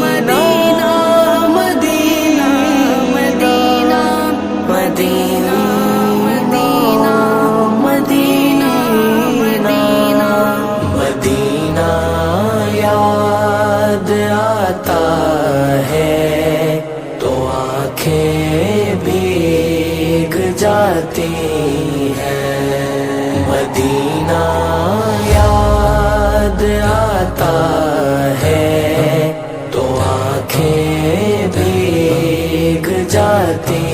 مدینہ مدینہ مدینہ مدینہ مدینہ مدینہ مدینہ مدینہ یاد آتا ہے تو آنکھیں بھیگ جاتی ہیں، مدینہ یاد آتا ہے تو آنکھیں بھیگ جاتی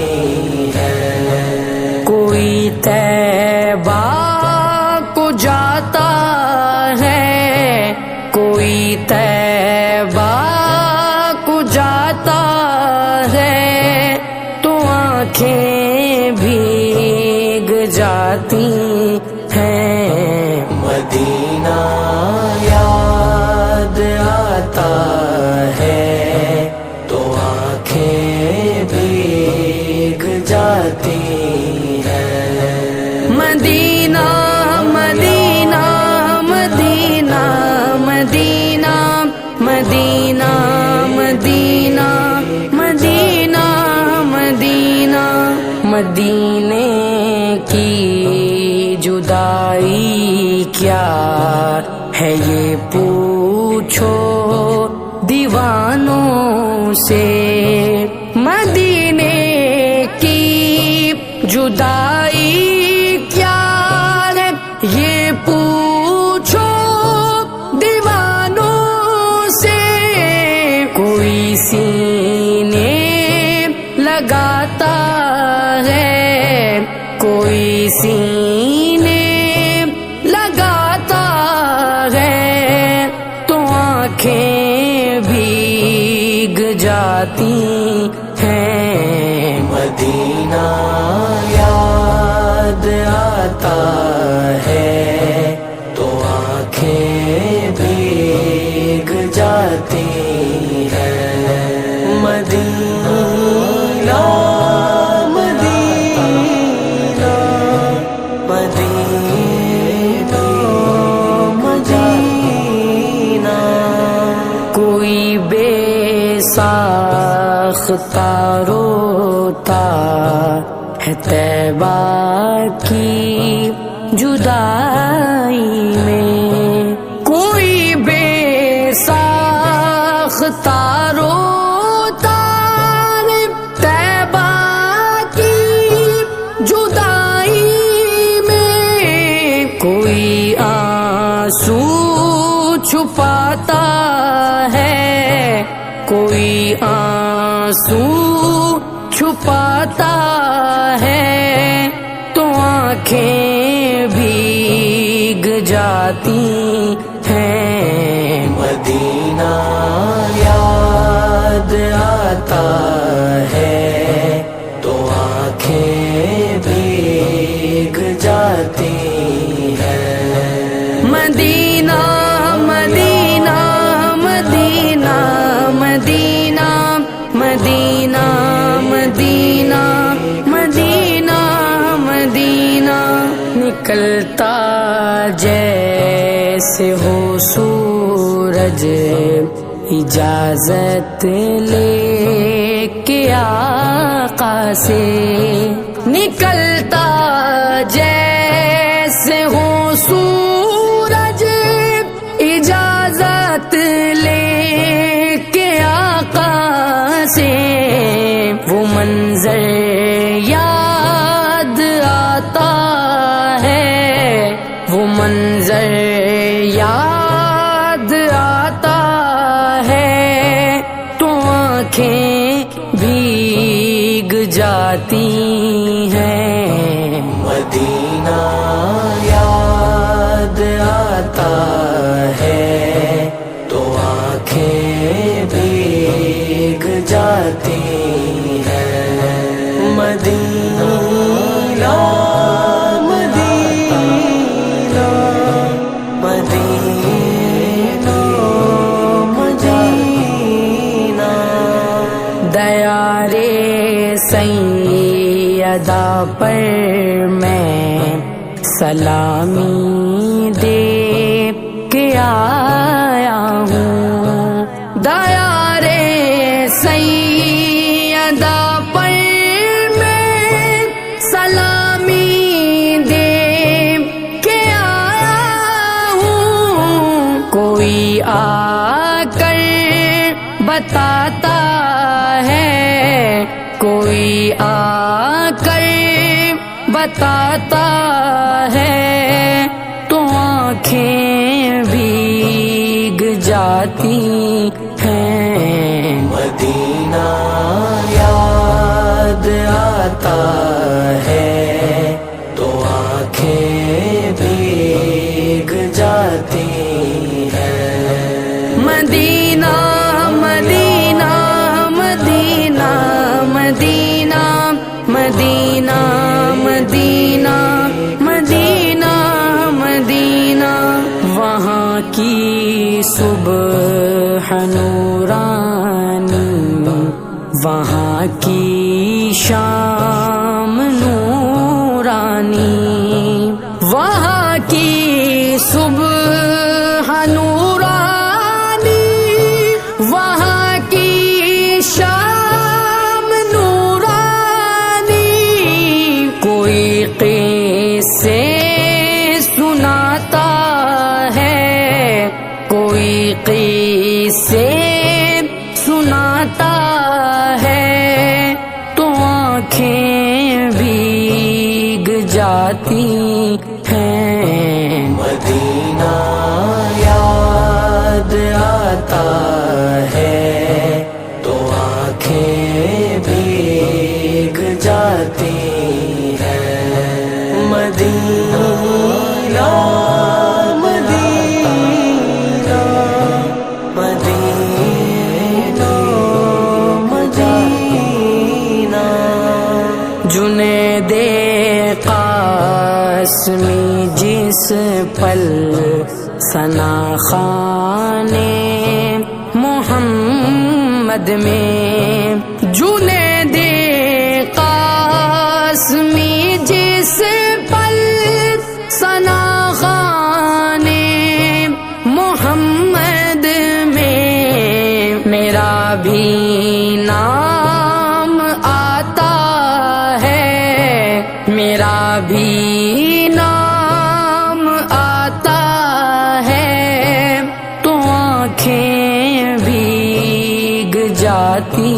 ہیں۔ کوئی طیبہ کو جاتا ہے، کوئی طیبہ کو جاتا ہے تو آنکھیں بھیگ جاتی ہیں، مدینہ یاد آتا ہے تو آنکھیں بھیگ جاتی ہیں۔ مدینہ مدینہ مدینہ مدینہ مدینہ مدینہ مدینہ مدینہ مدینے کی جدائی کیا ہے یہ پوچھو دیوانوں سے، مدینے کی جدائی کیا ہے یہ پوچھو دیوانوں سے، کوئی سینے لگاتا ہے، کوئی سینے لگاتا ہے تو آنکھیں بھیگ جاتی ہیں، مدینہ یاد آتا ہے تو آنکھیں بھیگ جاتی ہیں، مدینہ مدینہ مدینہ مدینہ کوئی بے ساختہ روتا ہے طیبہ کی جدائی میں، کوئی بے ساختہ روتا ہے طیبہ کی جدائی میں، کوئی آنسو چھپاتا ہے، کوئی آنسو چھپاتا ہے تو آنکھیں بھیگ جاتی ہیں، مدینہ یاد آتا ہے تو آنکھیں بھیگ جاتی ہیں، مدینہ مدینہ مدینہ مدینہ مدینہ مدینہ مدینہ مدینہ نکلتا جیسے ہو سورج اجازت لے کے آقا سے، نکلتا جیسے ہو سورج اجازت لے کے آقا سے، وہ منظر یاد آتا ہے، وہ منظر یاد آتا ہے تو آنکھیں بھیگ جاتی ہیں، مدینہ یاد آتا ہے تو آنکھیں بھیگ جاتی ہیں، مدینہ مدینہ مدینہ مدینہ دیار سیدہ پر میں سلامی دے کے آیا ہوں، بتاتا ہے، کوئی آ کر بتاتا ہے، تو آنکھیں بھیگ جاتی ہیں۔ مدینہ یاد آتا ہے تو آنکھیں بھیگ جاتی ہیں۔ مدینہ مدینہ مدینہ مدینہ مدینہ مدینہ مدینہ مدینہ، وہاں کی صبح نورانی، وہاں کی شام نورانی، وہاں کی صبح نورانی، وہاں کی شام نورانی، کوئی قصے سناتا ہے، کوئی قصے سناتا ہے، تو آنکھیں بھیگ جاتی ہیں۔ مدینہ یاد آتا ہے تو آنکھیں بھیگ جاتی ہیں۔ مدینہ مدینہ مدینہ مدینہ، جنید قاسمی جس پل ثنا خوان محمد میں، جنید قاسمی جس پل ثنا خوان محمد میں، میرا بھی نام آتا ہے، میرا بھی نام آتا ہے، تو آنکھیں بھیگ جاتی